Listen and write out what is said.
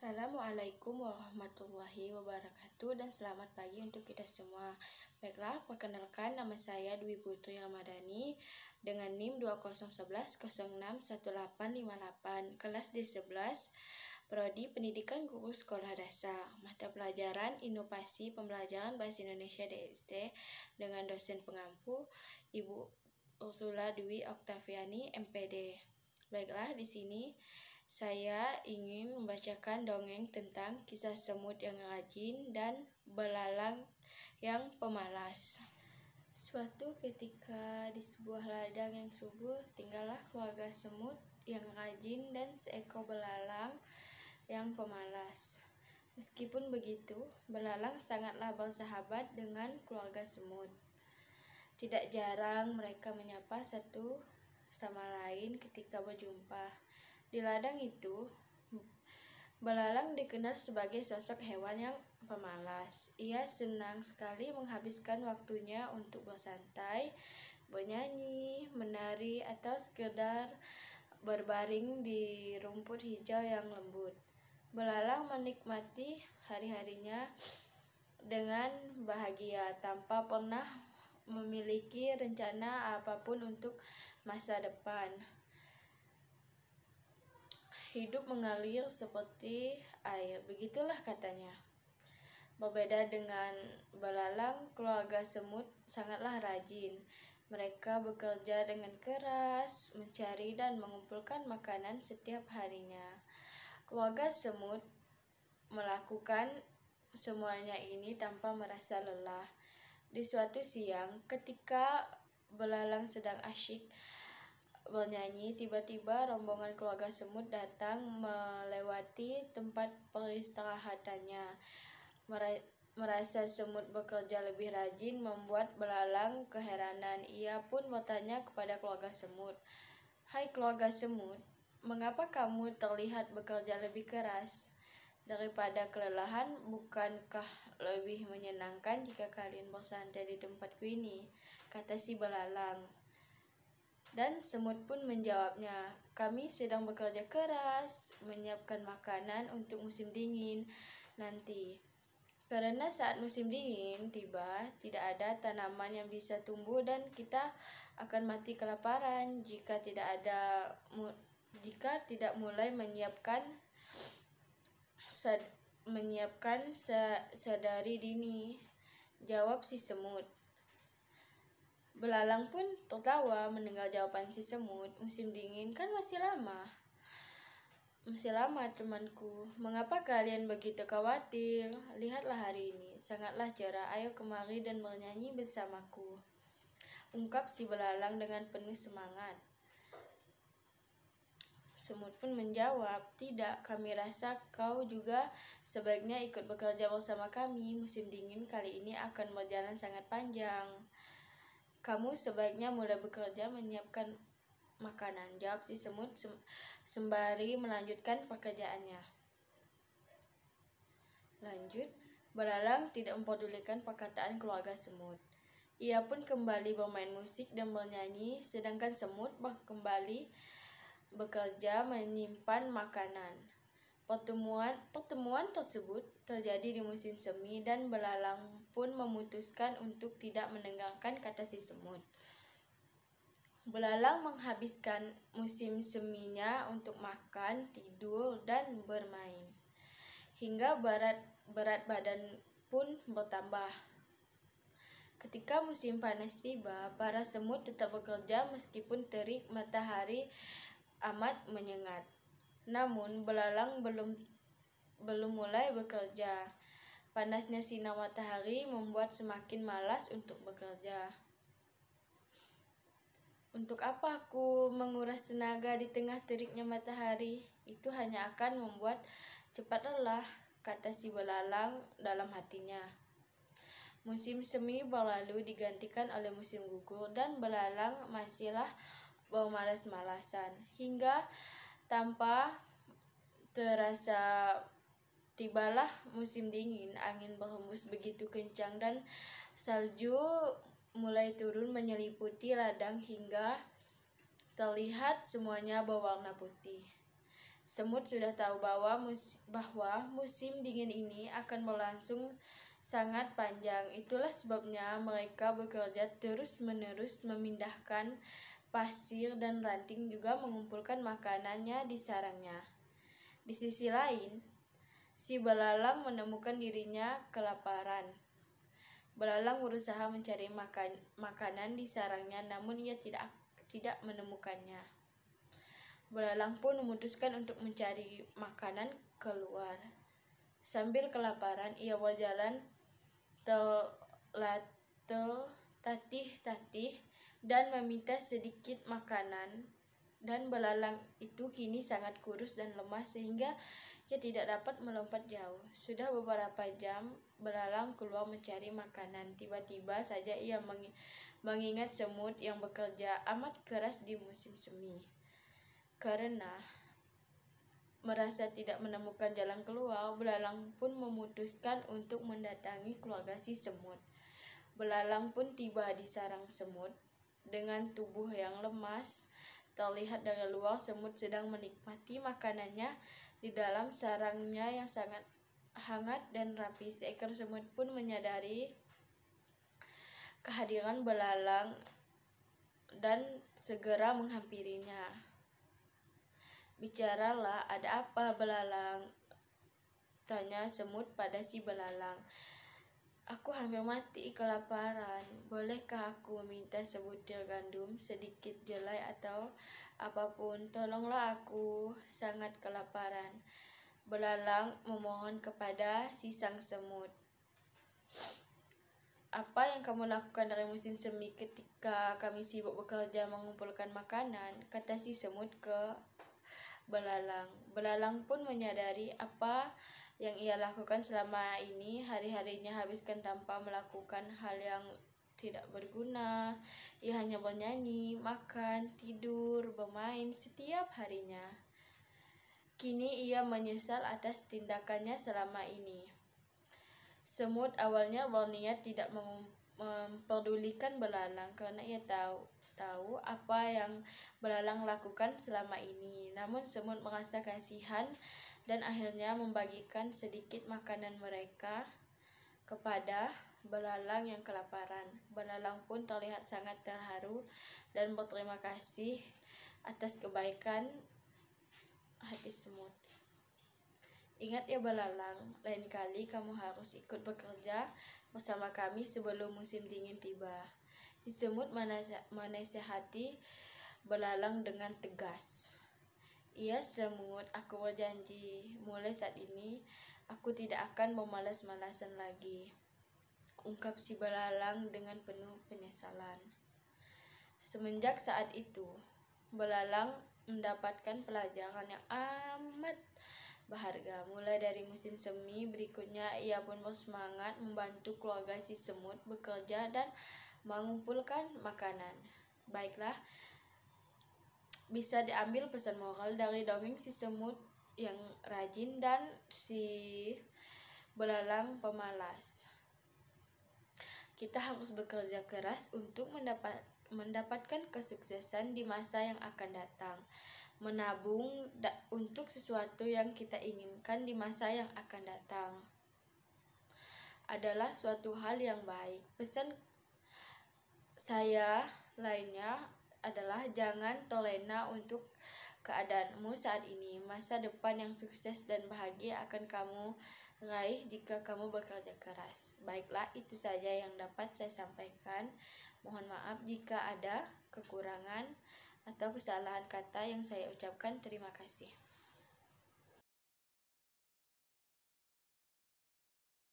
Assalamualaikum warahmatullahi wabarakatuh dan selamat pagi untuk kita semua. Baiklah, perkenalkan nama saya Dwi Putri Ramadhani dengan NIM 2011061858, kelas D11, Prodi Pendidikan Guru Sekolah Dasar, mata pelajaran Inovasi Pembelajaran Bahasa Indonesia DSD dengan dosen pengampu Ibu Ursula Dwi Oktaviani MPD. Baiklah, di sini saya ingin membacakan dongeng tentang kisah semut yang rajin dan belalang yang pemalas. Suatu ketika di sebuah ladang yang subur, tinggallah keluarga semut yang rajin dan seekor belalang yang pemalas. Meskipun begitu, belalang sangatlah bersahabat dengan keluarga semut. Tidak jarang mereka menyapa satu sama lain ketika berjumpa. Di ladang itu, belalang dikenal sebagai sosok hewan yang pemalas. Ia senang sekali menghabiskan waktunya untuk bersantai, bernyanyi, menari, atau sekedar berbaring di rumput hijau yang lembut. Belalang menikmati hari-harinya dengan bahagia tanpa pernah memiliki rencana apapun untuk masa depan. Hidup mengalir seperti air, begitulah katanya. Berbeda dengan belalang, keluarga semut sangatlah rajin. Mereka bekerja dengan keras, mencari dan mengumpulkan makanan setiap harinya. Keluarga semut melakukan semuanya ini tanpa merasa lelah. Di suatu siang, ketika belalang sedang asyik bernyanyi, tiba-tiba rombongan keluarga semut datang melewati tempat peristirahatannya. Merasa semut bekerja lebih rajin membuat belalang keheranan. Ia pun bertanya kepada keluarga semut, "Hai keluarga semut, mengapa kamu terlihat bekerja lebih keras? Daripada kelelahan, bukankah lebih menyenangkan jika kalian bersantai di tempatku ini?" kata si belalang. Dan semut pun menjawabnya, "Kami sedang bekerja keras menyiapkan makanan untuk musim dingin nanti. Karena saat musim dingin tiba, tidak ada tanaman yang bisa tumbuh dan kita akan mati kelaparan jika tidak mulai menyiapkan sedari dini," jawab si semut. Belalang pun tertawa mendengar jawaban si semut. "Musim dingin kan masih lama. Masih lama, temanku. Mengapa kalian begitu khawatir? Lihatlah hari ini, sangatlah cerah. Ayo kemari dan bernyanyi bersamaku," ungkap si belalang dengan penuh semangat. Semut pun menjawab, "Tidak, kami rasa kau juga sebaiknya ikut bekerja bersama kami. Musim dingin kali ini akan berjalan sangat panjang. Kamu sebaiknya mulai bekerja menyiapkan makanan," jawab si semut sembari melanjutkan pekerjaannya. Lanjut, belalang tidak mempedulikan perkataan keluarga semut. Ia pun kembali bermain musik dan bernyanyi, sedangkan semut kembali bekerja menyimpan makanan. Pertemuan tersebut terjadi di musim semi dan belalang pun memutuskan untuk tidak mendengarkan kata si semut. Belalang menghabiskan musim seminya untuk makan, tidur, dan bermain. Hingga berat badan pun bertambah. Ketika musim panas tiba, para semut tetap bekerja meskipun terik matahari amat menyengat. Namun belalang belum mulai bekerja. Panasnya sinar matahari membuat semakin malas untuk bekerja. "Untuk apa aku menguras tenaga di tengah teriknya matahari? Itu hanya akan membuat cepat lelah," kata si belalang dalam hatinya. Musim semi berlalu digantikan oleh musim gugur dan belalang masihlah bermalas-malasan. Hingga tanpa terasa tibalah musim dingin. Angin berhembus begitu kencang dan salju mulai turun menyeliputi ladang hingga terlihat semuanya berwarna putih. Semut sudah tahu bahwa musim dingin ini akan berlangsung sangat panjang. Itulah sebabnya mereka bekerja terus-menerus memindahkan pasir dan ranting, juga mengumpulkan makanannya di sarangnya. Di sisi lain, si belalang menemukan dirinya kelaparan. Belalang berusaha mencari makanan di sarangnya, namun ia tidak menemukannya. Belalang pun memutuskan untuk mencari makanan keluar. Sambil kelaparan, ia berjalan tertatih-tatih dan meminta sedikit makanan. Dan belalang itu kini sangat kurus dan lemah sehingga ia tidak dapat melompat jauh. Sudah beberapa jam belalang keluar mencari makanan. Tiba-tiba saja ia mengingat semut yang bekerja amat keras di musim semi. Karena merasa tidak menemukan jalan keluar, belalang pun memutuskan untuk mendatangi keluarga si semut. Belalang pun tiba di sarang semut. Dengan tubuh yang lemas, terlihat dari luar semut sedang menikmati makanannya di dalam sarangnya yang sangat hangat dan rapi. Seekor semut pun menyadari kehadiran belalang dan segera menghampirinya. "Bicaralah, ada apa, belalang?" tanya semut pada si belalang. "Aku hampir mati kelaparan. Bolehkah aku minta sebutir gandum, sedikit jelai atau apapun? Tolonglah, aku sangat kelaparan." Belalang memohon kepada si sang semut. "Apa yang kamu lakukan dari musim semi ketika kami sibuk bekerja mengumpulkan makanan?" kata si semut ke belalang. Belalang pun menyadari apa yang ia lakukan selama ini hari-harinya habiskan tanpa melakukan hal yang tidak berguna. Ia hanya bernyanyi, makan, tidur, bermain setiap harinya. Kini ia menyesal atas tindakannya selama ini. Semut awalnya berniat tidak memperdulikan belalang karena ia tahu apa yang belalang lakukan selama ini. Namun semut merasa kasihan dan akhirnya membagikan sedikit makanan mereka kepada belalang yang kelaparan. Belalang pun terlihat sangat terharu dan berterima kasih atas kebaikan hati semut. "Ingat ya belalang, lain kali kamu harus ikut bekerja bersama kami sebelum musim dingin tiba." Si semut menasihati belalang dengan tegas. "Iya semut, aku berjanji, mulai saat ini aku tidak akan bermalas-malasan lagi," ungkap si belalang dengan penuh penyesalan. Semenjak saat itu, belalang mendapatkan pelajaran yang amat berharga. Mulai dari musim semi berikutnya, ia pun bersemangat membantu keluarga si semut bekerja dan mengumpulkan makanan. Baiklah, bisa diambil pesan moral dari dongeng si semut yang rajin dan si belalang pemalas. Kita harus bekerja keras untuk mendapatkan kesuksesan di masa yang akan datang. Menabung untuk sesuatu yang kita inginkan di masa yang akan datang adalah suatu hal yang baik. Pesan saya lainnya adalah jangan terlena untuk keadaanmu saat ini. Masa depan yang sukses dan bahagia akan kamu raih jika kamu bekerja keras. Baiklah, itu saja yang dapat saya sampaikan. Mohon maaf jika ada kekurangan atau kesalahan kata yang saya ucapkan. Terima kasih.